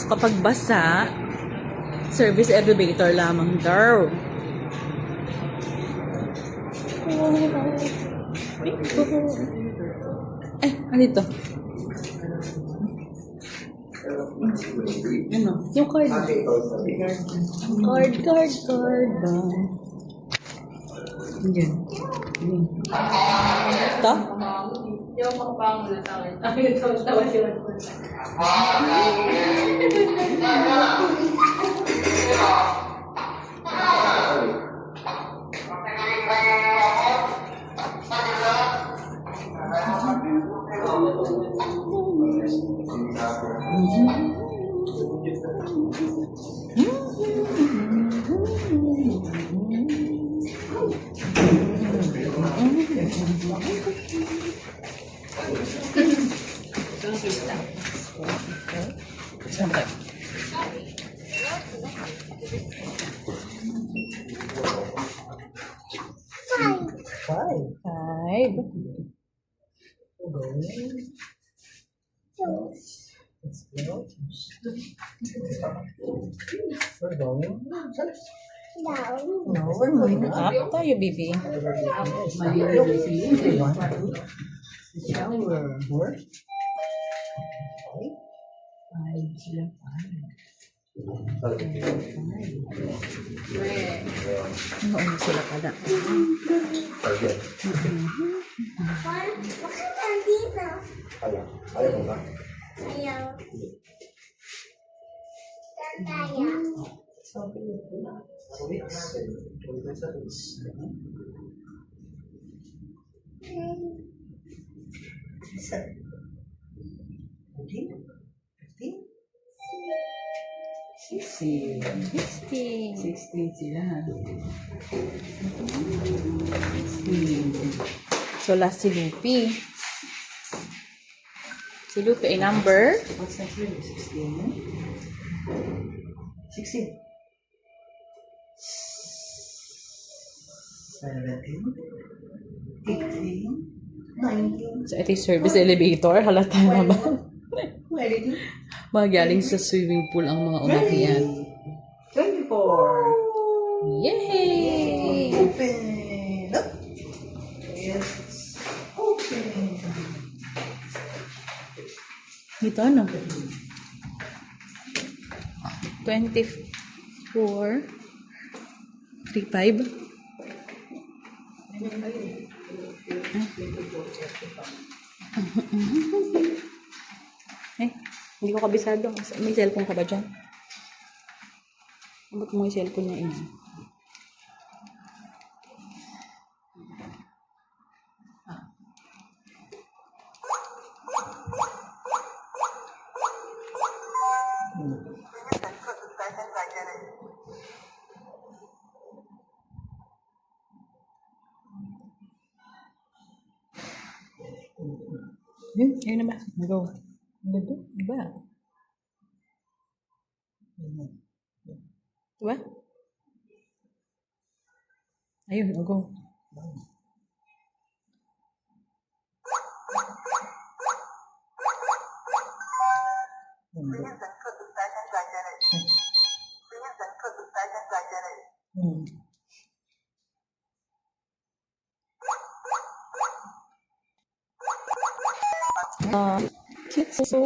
kapag basa, service elevator lamang daw. Andito. Ano? Yung card. Card. Diyan. Ito? Yung pang lutangin. Ay, tawa siya. Sampai. Five. No, we're moving up tayo, baby. Ano sila pala? Ayaw mo ba? Ayaw. Sixty sila. So, last si Lupi. Si Lupi ay number? What's next ring? 16. 16. 17. 18. 19. So, ito yung service elevator. Halata na ba? 22. Magaling sa swimming pool ang mga umakyat. 24. Yay! Open up. Yes. Open. Ito ano? 24. 35. Hindi ko kabisado. May cellphone ka ba dyan? Abot mo yung cellphone niya ina. Ayun na ba? Go. Diba? Diba? Ayun, go. Cute so